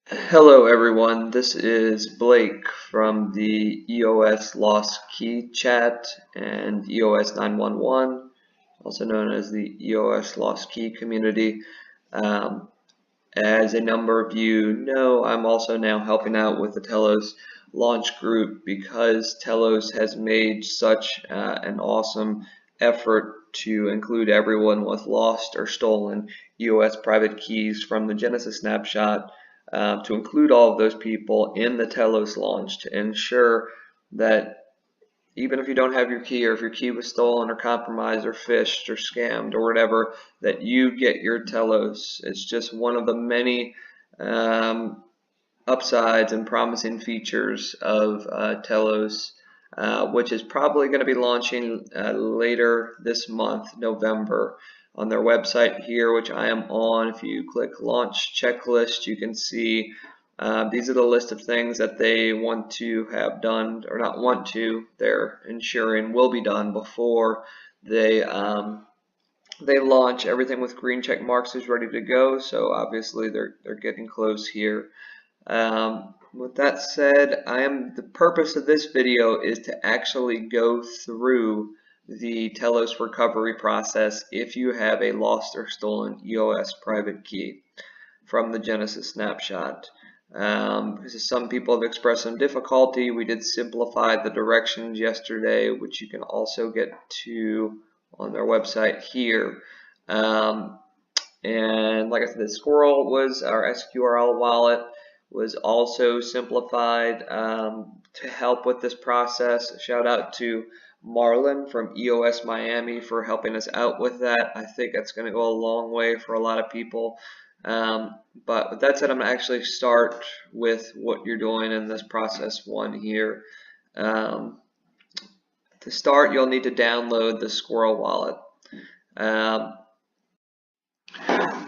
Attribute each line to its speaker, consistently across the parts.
Speaker 1: Hello everyone, this is Blake from the EOS Lost Key chat and EOS 911, also known as the EOS Lost Key community. As a number of you know, I'm also now helping out with the Telos launch group because Telos has made such an awesome effort to include everyone with lost or stolen EOS private keys from the Genesis snapshot, to include all of those people in the Telos launch to ensure that even if you don't have your key, or if your key was stolen or compromised or phished or scammed or whatever, that you get your Telos. It's just one of the many upsides and promising features of Telos, which is probably going to be launching later this month, November, on their website here, which I am on. If you click launch checklist, you can see these are the list of things that they want to have done, or not want to, they're ensuring will be done before they launch. Everything with green check marks is ready to go, so obviously they're getting close here. With that said, the purpose of this video is to actually go through the Telos recovery process if you have a lost or stolen EOS private key from the Genesis snapshot. Because some people have expressed some difficulty, we did simplify the directions yesterday, which you can also get to on their website here. And like I said, the Squirrel was our SQRL wallet, was also simplified to help with this process. Shout out to Marlon from EOS Miami for helping us out with that. I think that's going to go a long way for a lot of people. But with that said, I'm going to actually start with what you're doing in this process one here. To start, you'll need to download the Squirrel wallet.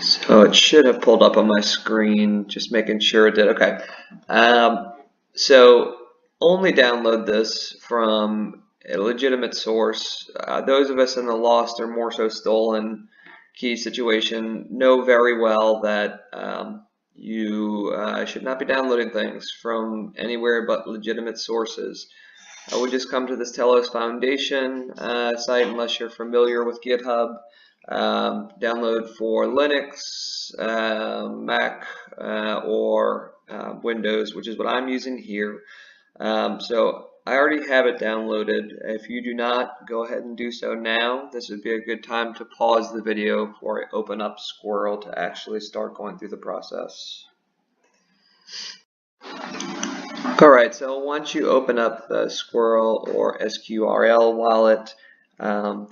Speaker 1: So it should have pulled up on my screen, just making sure it did. Okay. So only download this from a legitimate source. Those of us in the lost or more so stolen key situation know very well that you should not be downloading things from anywhere but legitimate sources. I would just come to this Telos Foundation site unless you're familiar with GitHub. Download for Linux, Mac, or Windows, which is what I'm using here. So I already have it downloaded. If you do not, go ahead and do so now. This would be a good time to pause the video before I open up Squirrel to actually start going through the process. Alright, so once you open up the Squirrel or SQRL wallet,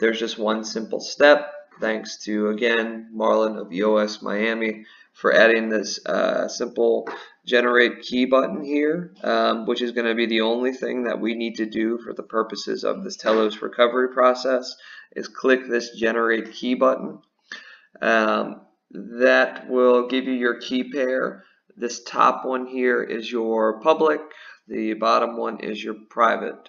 Speaker 1: there's just one simple step. Thanks to, again, Marlon of EOS Miami for adding this simple generate key button here, which is going to be the only thing that we need to do for the purposes of this Telos recovery process, is click this generate key button. That will give you your key pair. This top one here is your public, the bottom one is your private.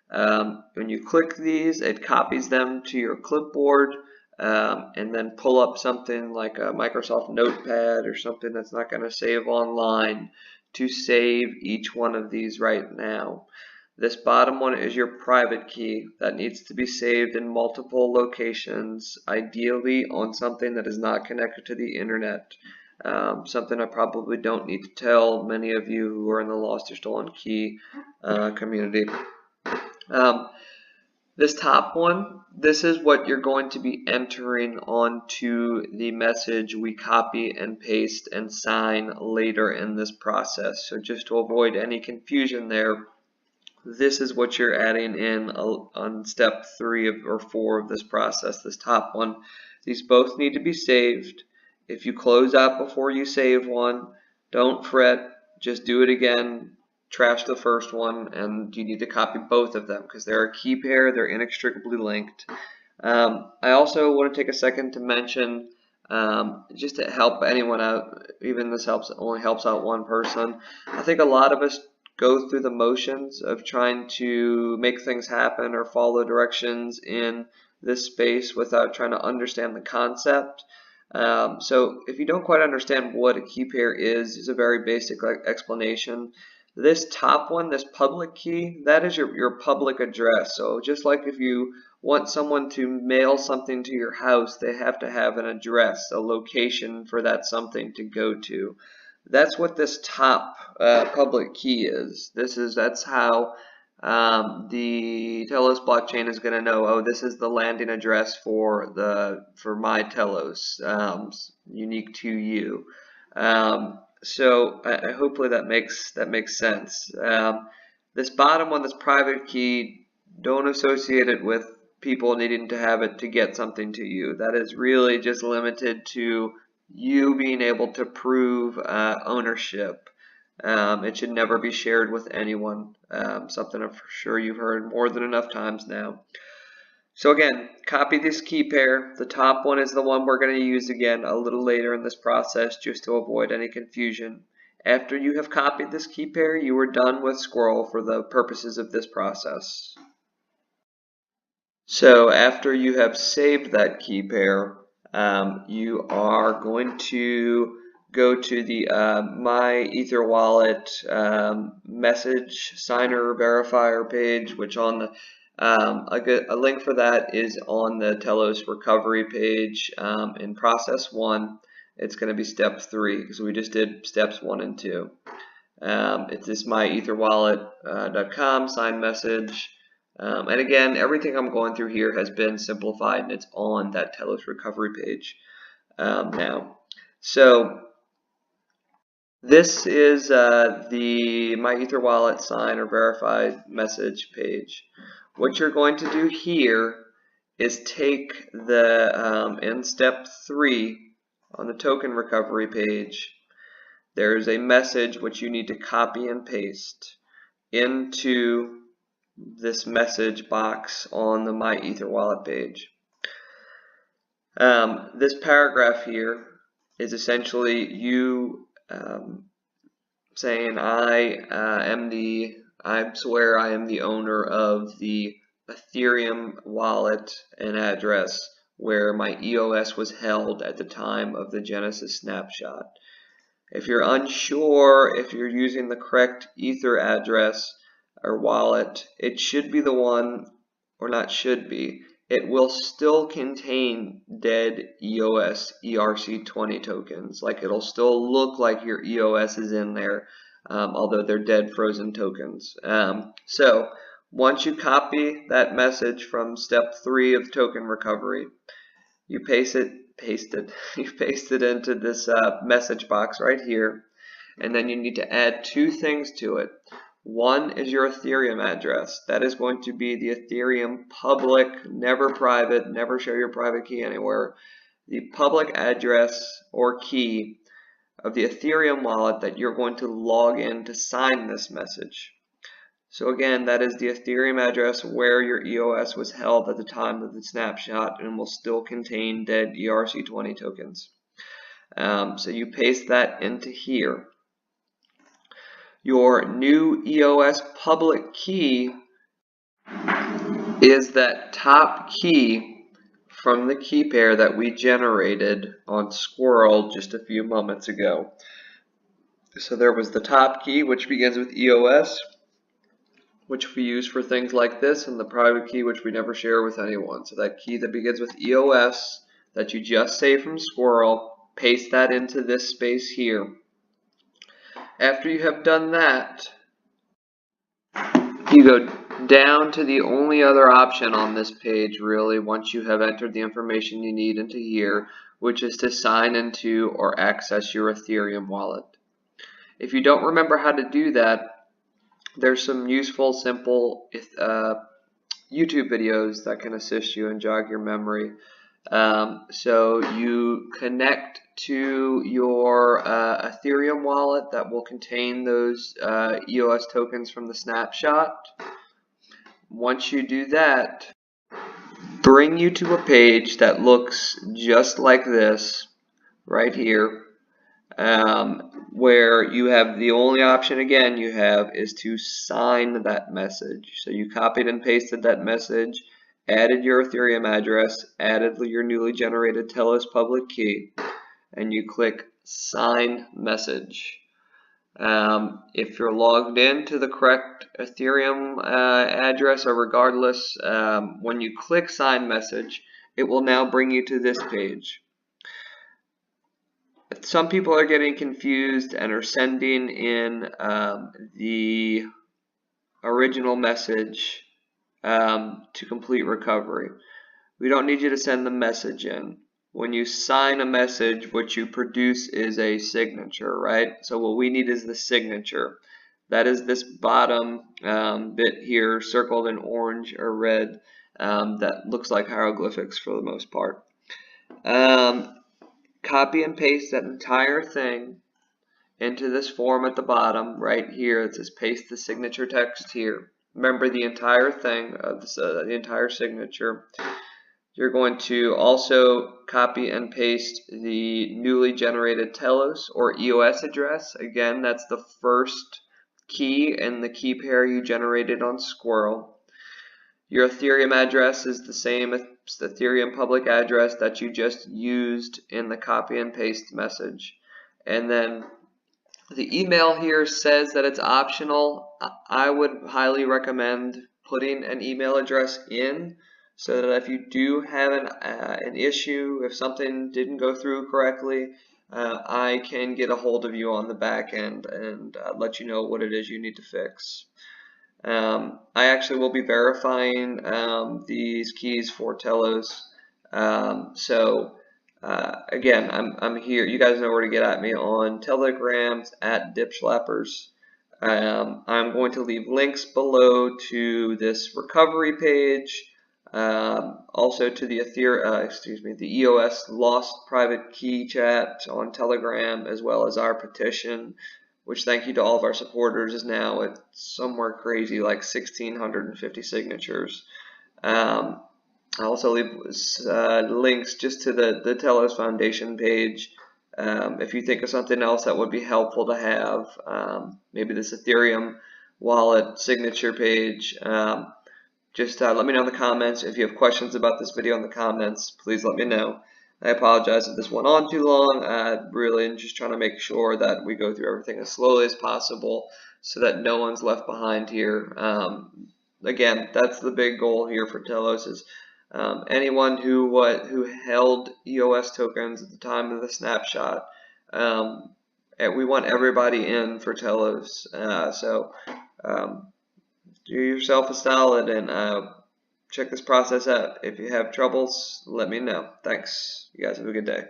Speaker 1: When you click these, it copies them to your clipboard. And then pull up something like a Microsoft Notepad or something that's not going to save online to save each one of these right now. This bottom one is your private key that needs to be saved in multiple locations, ideally on something that is not connected to the internet. Something I probably don't need to tell many of you who are in the lost or stolen key community. This top one, this is what you're going to be entering onto the message we copy and paste and sign later in this process. So just to avoid any confusion there, this is what you're adding in on step 3 or 4 of this process, this top one. These both need to be saved. If you close out before you save one, don't fret, just do it again. Trash the first one, and you need to copy both of them because they're a key pair, they're inextricably linked. I also want to take a second to mention, just to help anyone out, even this only helps out one person. I think a lot of us go through the motions of trying to make things happen or follow directions in this space without trying to understand the concept. So if you don't quite understand what a key pair is a very basic explanation. This top one, this public key, that is your public address. So just like if you want someone to mail something to your house, they have to have an address, a location for that something to go to. That's what this top public key is. That's how the Telos blockchain is going to know, oh, this is the landing address for my Telos, unique to you. So hopefully that makes sense. This bottom one, this private key, don't associate it with people needing to have it to get something to you. That is really just limited to you being able to prove ownership. It should never be shared with anyone. Something I'm sure you've heard more than enough times now. So again, copy this key pair. The top one is the one we're going to use again a little later in this process, just to avoid any confusion. After you have copied this key pair, you are done with Squirrel for the purposes of this process. So after you have saved that key pair, you are going to go to the My Ether Wallet message signer verifier page, which on the a link for that is on the Telos recovery page in process 1. It's going to be step 3 because we just did steps 1 and 2. It's this myetherwallet.com sign message. And again, everything I'm going through here has been simplified and it's on that Telos recovery page now. So this is the My Ether Wallet sign or verified message page. What you're going to do here is take the, in step 3 on the token recovery page, there is a message which you need to copy and paste into this message box on the My Ether Wallet page. This paragraph here is essentially you saying I swear I am the owner of the Ethereum wallet and address where my EOS was held at the time of the Genesis snapshot. If you're unsure if you're using the correct Ether address or wallet, it should be the one, or not should be, it will still contain dead EOS ERC-20 tokens. Like it'll still look like your EOS is in there, although they're dead frozen tokens. So once you copy that message from step 3 of token recovery, you paste it into this message box right here, and then you need to add 2 things to it. One is your Ethereum address. That is going to be the Ethereum public, never private, never share your private key anywhere. The public address or key of the Ethereum wallet that you're going to log in to sign this message. So again, that is the Ethereum address where your EOS was held at the time of the snapshot and will still contain dead ERC-20 tokens. So you paste that into here. Your new EOS public key is that top key from the key pair that we generated on Squirrel just a few moments ago. So there was the top key, which begins with EOS, which we use for things like this, and the private key, which we never share with anyone. So that key that begins with EOS that you just saved from Squirrel, paste that into this space here. After you have done that, you go down to the only other option on this page, really, once you have entered the information you need into here, which is to sign into or access your Ethereum wallet. If you don't remember how to do that, there's some useful, simple YouTube videos that can assist you and jog your memory. So you connect to your Ethereum wallet that will contain those EOS tokens from the snapshot. Once you do that, bring you to a page that looks just like this right here, where you have the only option again you have is to sign that message. So you copied and pasted that message, added your Ethereum address, added your newly generated Telos public key. and you click sign message. If you're logged in to the correct Ethereum address, or regardless, when you click sign message, it will now bring you to this page. Some people are getting confused and are sending in the original message to complete recovery. We don't need you to send the message in. When you sign a message, what you produce is a signature, right? So what we need is the signature. That is this bottom bit here, circled in orange or red, that looks like hieroglyphics for the most part. Copy and paste that entire thing into this form at the bottom right here. It says paste the signature text here. Remember the entire thing, the entire signature. You're going to also copy and paste the newly generated Telos or EOS address. Again, that's the first key in the key pair you generated on Squirrel. Your Ethereum address is the same as the Ethereum public address that you just used in the copy and paste message. And then the email here says that it's optional. I would highly recommend putting an email address in, so that if you do have an issue, if something didn't go through correctly, I can get a hold of you on the back end and let you know what it is you need to fix. I actually will be verifying these keys for Telos. Again, I'm here. You guys know where to get at me on Telegram at Dipschlappers. I'm going to leave links below to this recovery page. Also to the the EOS Lost Private Key chat on Telegram, as well as our petition, which, thank you to all of our supporters, is now at somewhere crazy like 1,650 signatures. I also leave links just to the Telos Foundation page. If you think of something else that would be helpful to have, maybe this Ethereum wallet signature page. Just let me know in the comments. If you have questions about this video in the comments, please let me know. I apologize if this went on too long. I really am just trying to make sure that we go through everything as slowly as possible so that no one's left behind here. Again, that's the big goal here for Telos, is anyone who held EOS tokens at the time of the snapshot. We want everybody in for Telos. Do yourself a solid and check this process out. If you have troubles, let me know. Thanks. You guys have a good day.